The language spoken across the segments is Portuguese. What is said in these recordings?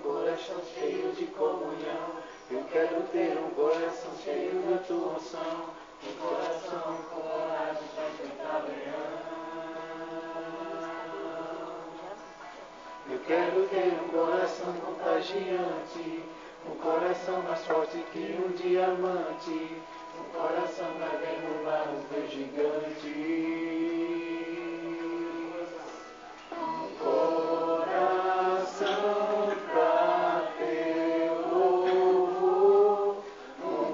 Coração cheio de comunhão, eu quero ter um coração cheio de tua unção, um coração com coragem para enfrentar leão. Eu quero ter um coração contagiante, um coração mais forte que um diamante, um coração para derrubar os meus gigantes. Coração pra teu louvor, um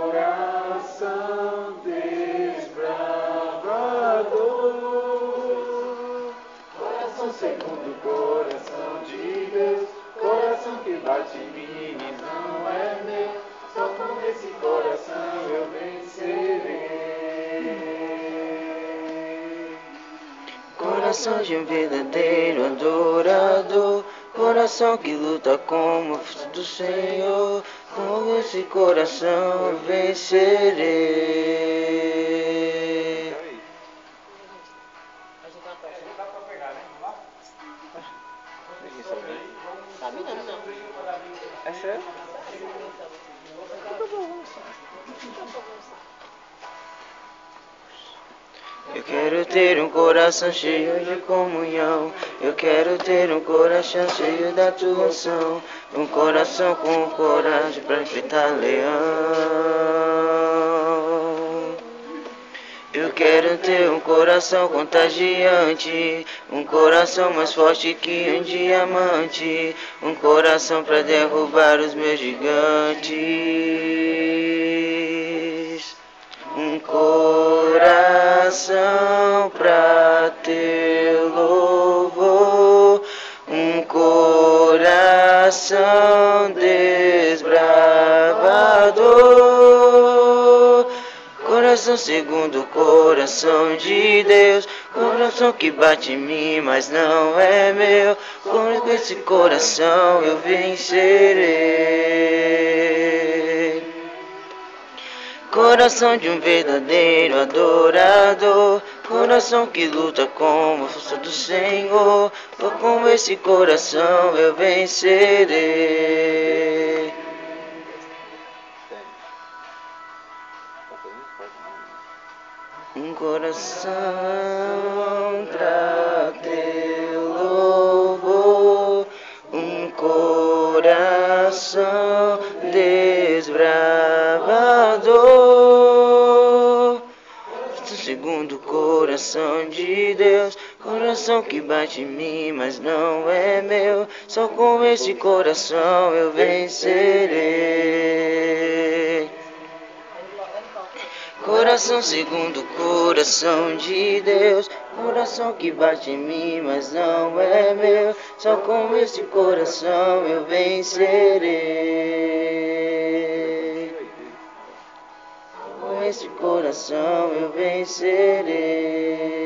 coração desbravador, coração segundo o coração de Deus, coração que bate em mim, mas não é meu, só com esse coração eu vencerei. Coração de um verdadeiro adorador, coração que luta com a força do Senhor, com esse coração eu vencerei. É sério? Eu quero ter um coração cheio de comunhão, eu quero ter um coração cheio da tua unção, um coração com coragem para enfrentar leão. Eu quero ter um coração contagiante, um coração mais forte que um diamante, um coração para derrubar os meus gigantes. Um coração pra teu louvor, um coração desbravador, coração segundo o coração de Deus, coração que bate em mim, mas não é meu, com esse coração eu vencerei. Coração de um verdadeiro adorador, coração que luta com a força do Senhor, só com esse coração eu vencerei. Um coração pra teu louvor, um coração desbravador, segundo o coração de Deus, coração que bate em mim, mas não é meu, só com esse coração eu vencerei. Coração segundo o coração de Deus, coração que bate em mim, mas não é meu, só com esse coração eu vencerei. Com esse coração eu vencerei.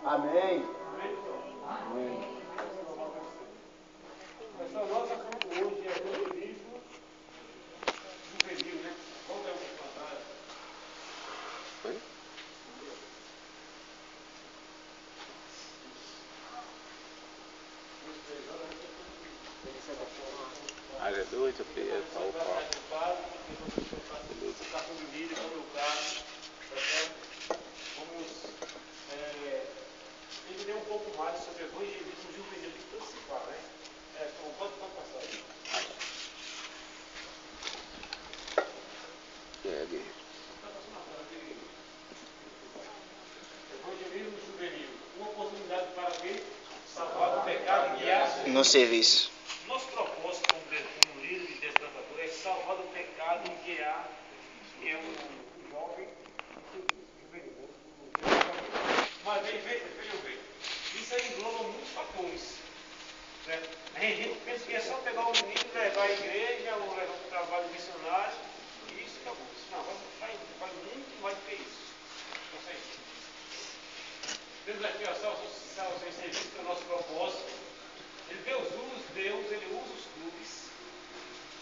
Amém. Pessoal, nosso assunto hoje é evangelismo juvenil, né? Voltamos para trás. Área 2, APF, pau. Beleza. Cartão de mídia, para o meu caso, vamos entender um pouco mais sobre evangelismo juvenil, que tanto se fala, né? Então, pode passar aí. Evangelismo juvenil, uma oportunidade para ver, salvar do pecado e guiar No serviço. Nosso propósito como líder de desbravador é salvar do pecado e guiar um jovem juvenil. Mas vejam bem, isso aí engloba muitos fatores. Certo? A gente pensa que é só pegar o menino, levar à igreja ou levar para o trabalho missionário e isso acabou. Não, vai muito mais do que isso. Não sei. Temos aqui ó, só o serviço que é o nosso propósito. Deus ele usa os clubes,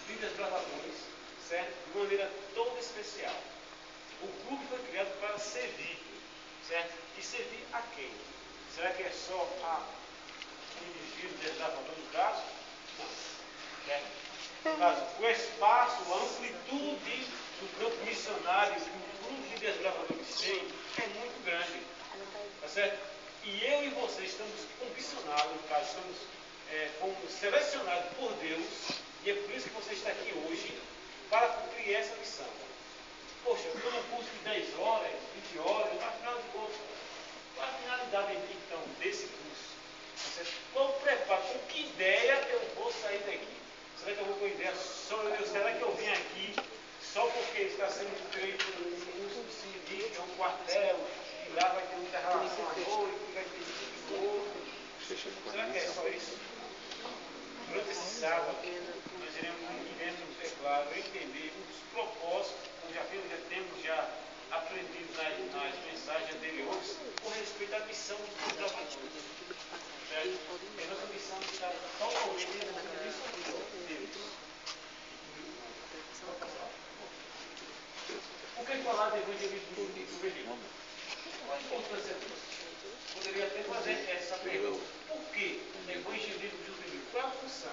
líderes bravadores, certo? De maneira toda especial. O clube foi criado para servir, certo? E servir a quem? Será que é só a indivíduo desbravador no caso? Não. Certo? No caso, o espaço, a amplitude do campo missionário que o clube de desbravadores tem é muito grande. Tá certo? E eu e você estamos comissionados, no caso, fomos selecionados por Deus, e é por isso que você está aqui hoje, para cumprir essa missão. Poxa, eu estou num curso de 10 horas, 20 horas, afinal de contas, qual a finalidade então desse curso? Qual o preparo? Com que ideia eu vou sair daqui? Será que eu vou com ideia só? Será que eu vim aqui só porque está sendo feito um curso de civil, que é um quartel, e lá vai ter muita relação à noite, vai ter isso e outro? Será que é só isso? Durante esse sábado, nós iremos, é claro, entender os propósitos, como já temos aprendido nas mensagens anteriores, com respeito à missão dos trabalhadores. A nossa missão está totalmente no serviço de Deus. Por que falar de evangelismo juvenil? Qual a importância disso? Poderia até fazer essa pergunta. Por que evangelismo juvenil? Qual é a função?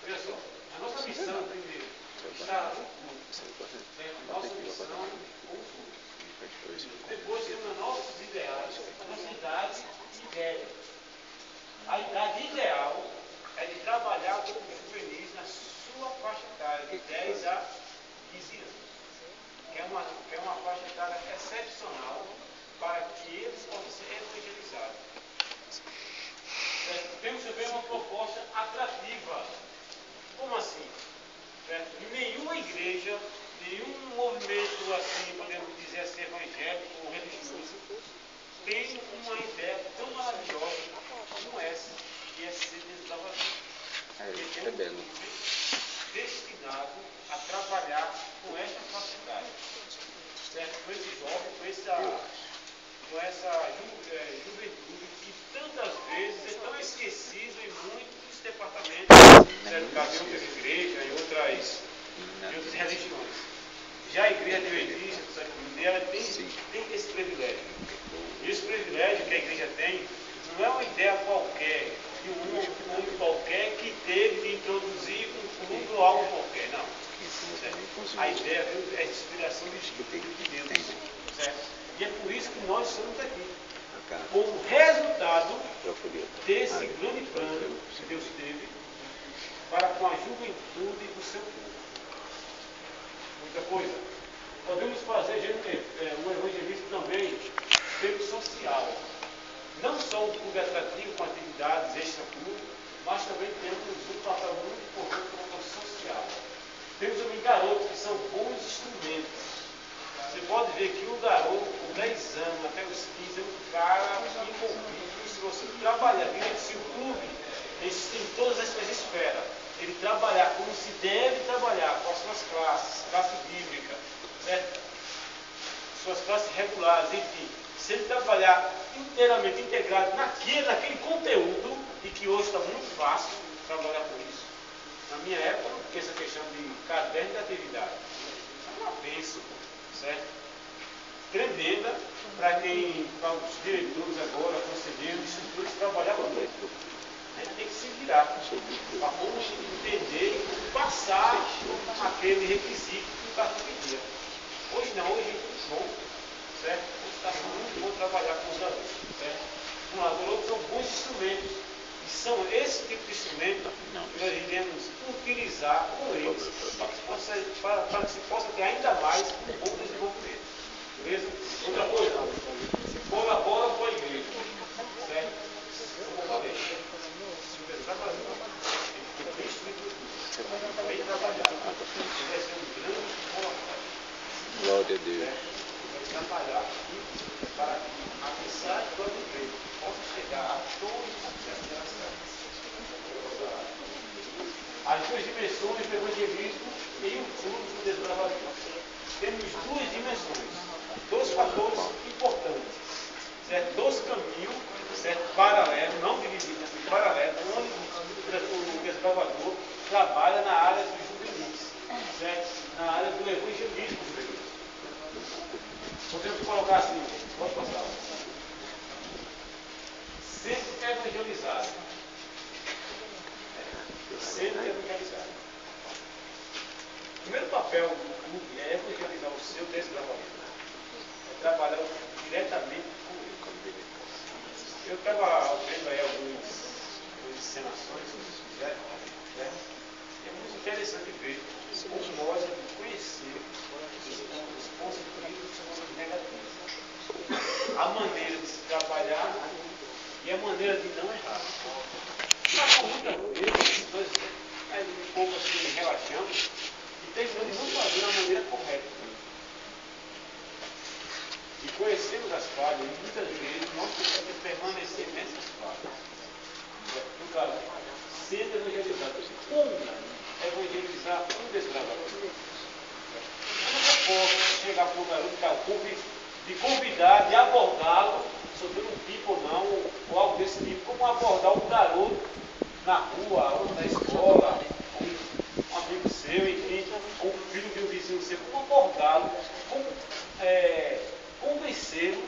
Olha só, a nossa missão primeiro está no culto. Nossa missão com o culto. Depois temos nossos ideais, nossa idade e ideia. A idade ideal é de trabalhar com os juvenis na sua faixa etária, de 10 a 15 anos. Que é uma faixa etária excepcional para que eles possam ser evangelizados. Temos também uma proposta atrativa. Como assim? Nenhuma igreja, nenhum movimento assim, podemos dizer assim, evangélico ou religioso, tem uma ideia tão maravilhosa como essa, que é ser desbravador. Ele é um clube destinado a trabalhar com esta facilidade. Certo? Com esse jovem, com essa juventude que tantas vezes é tão esquecido em muitos departamentos, certo? Em outras igrejas, em outras religiões. Já a igreja adventista, ela tem esse privilégio. E esse privilégio que a igreja tem não é uma ideia qualquer, de um homem qualquer que teve de introduzir um clube ou algo qualquer, não. Certo? A ideia é de inspiração do Espírito de Deus. Certo? E é por isso que nós estamos aqui. Como resultado desse grande plano que Deus teve para com a juventude do seu povo. Muita coisa. Podemos fazer o evangelismo também pelo social. Não só um clube atrativo com atividades extra-clube, mas também temos um papel muito importante como social. Temos também garotos que são bons instrumentos. Você pode ver que o garoto, com 10 anos até os 15, é um cara envolvido. Se você trabalhar, se o clube, em todas as suas esferas, ele trabalhar como se deve trabalhar, com as suas classes, classe bíblica, certo? Suas classes regulares, enfim. Se ele trabalhar inteiramente integrado naquele conteúdo, e que hoje está muito fácil trabalhar com isso. Na minha época, não tinha essa questão de caderno de atividade. É uma bênção, certo? Tremenda para os diretores agora, conselheiros, instrutores, trabalhar com isso. A gente tem que se virar para entender e passar aquele requisito que o carro pedia. Hoje não, hoje é muito bom, certo? Hoje está muito bom trabalhar com os garotos, certo? Os garotos são bons instrumentos. E são esse tipo de instrumento que nós iremos utilizar com eles para que se possa ter ainda mais um bom desenvolvimento. Beleza? Outra coisa, colabora com a igreja. Certo? Como eu falei, se pensar para bem instruído, bem trabalhado, vai ser um grande colaborador. Glória a Deus. Vai trabalhar aqui para que a mensagem do Evangelho possa chegar a todos as gerações. As duas dimensões do evangelismo e o fruto do desbravamento. Temos duas dimensões, dois fatores importantes, certo? Dois caminhos, certo? Paralelos, não divididos, mas paralelos, onde o desbravador trabalha na área dos juvenis, certo? Na área do evangelismo juvenil. Podemos colocar assim, pode passar. Sempre evangelizado. Sempre evangelizado. O primeiro papel do clube é evangelizar o seu desbravamento. É trabalhar diretamente com ele. Eu estava vendo aí algumas encenações, certo? E é muito interessante ver como nós conhecemos os positivos e os negativos. A maneira de se trabalhar e a maneira de não errar. Mas muitas vezes nós um pouco assim relaxamos e terminamos não fazer da maneira correta. E conhecemos as falhas e muitas vezes nós precisamos permanecer nessas falhas. No caso, sendo evangelizado. Como evangelizar um desbravador? Eu não posso chegar para o garoto de convidar, de abordá-lo, sobre um tipo ou não, ou algo desse tipo, como abordar um garoto na rua, ou na escola, um amigo seu, enfim, ou um filho de um vizinho seu, como abordá-lo, como convencê-lo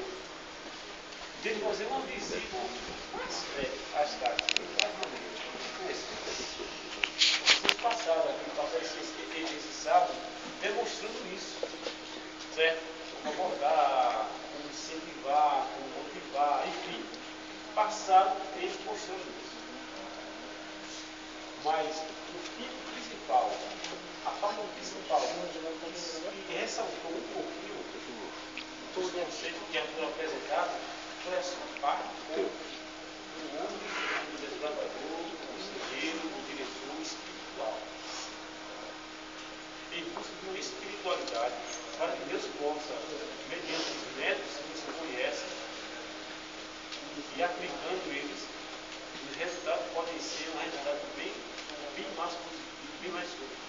de ele fazer uma visita mais às taxas, mais maneira. Vocês passaram esse sábado demonstrando isso, certo? Como abordar, como incentivar, como motivar, enfim, passaram eles mostrando isso. Mas o tipo principal, a parte principal, que ressaltou um pouquinho os conceitos que foram apresentados, foi a sua parte do homem, do desbravador, do conselheiro, do diretor espiritual. Em busca de uma espiritualidade, para que Deus possa, mediante os métodos que você conhece, e aplicando eles, os resultados podem ser um resultado bem mais positivo, bem mais positivo.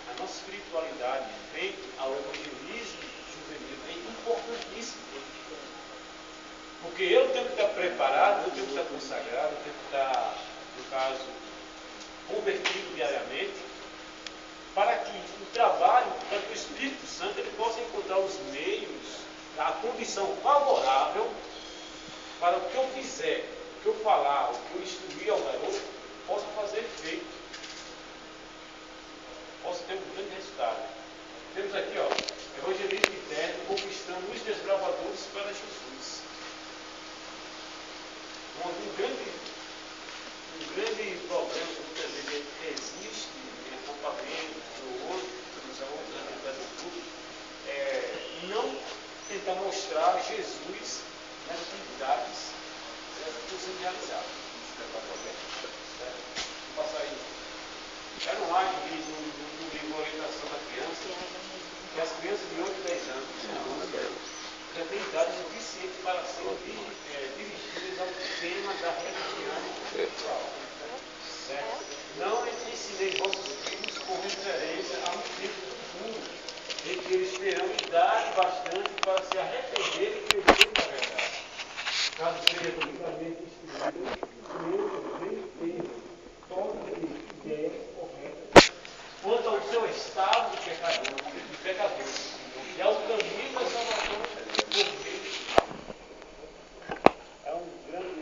A nossa espiritualidade feita ao evangelismo juvenil é importantíssimo. Porque eu tenho que estar preparado, eu tenho que estar consagrado, eu tenho que estar, no caso, convertido diariamente, para que o trabalho, para que o Espírito Santo ele possa encontrar os meios, a condição favorável para o que eu fizer, o que eu falar, o que eu instruir ao garoto, possa fazer efeito, possa ter um grande resultado. Temos aqui, evangelismo interno, conquistando os desbravadores para Jesus. Um grande problema que muitas vezes existe em acampamento, no outro, nos atividades do clube, é não tentar mostrar Jesus nas atividades que estão sendo realizadas. Vou passar aí. Era um ar que diz no livro Orientação da Criança que as crianças de 8 a 10 anos já têm idade suficiente para serem dirigidas ao tema da religião espiritual. Certo? Não ensinei vossos filhos com referência a um tipo futuro em que eles terão idade bastante para se arrependerem e crescerem na verdade. Caso seja devidamente instruído, bem entendam todas as ideias corretas quanto ao seu estado de pecador, e ao caminho da salvação por meio de Cristo. É um grande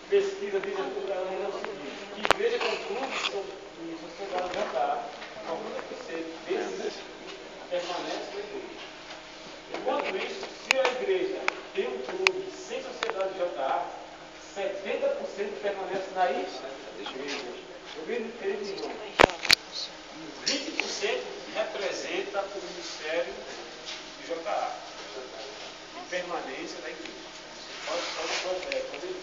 Pesquisa diz o seguinte, que igreja com clubes e sociedade já está, 90% desses permanece na igreja. Enquanto isso, se a igreja tem um clube sem sociedade JA, 70% permanece na igreja. Querido irmão, 20% representa o ministério de JA, de permanência da igreja. Pode ver.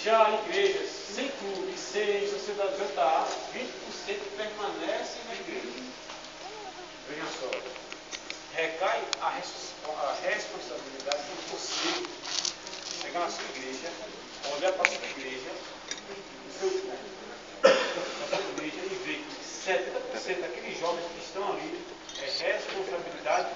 Já igrejas sem clube, sem sociedade JA, 20% permanecem na igreja. Veja só, recai a responsabilidade de você chegar na sua igreja, olhar para a sua igreja, no seu corpo, na sua igreja e ver que 70% daqueles jovens que estão ali é responsabilidade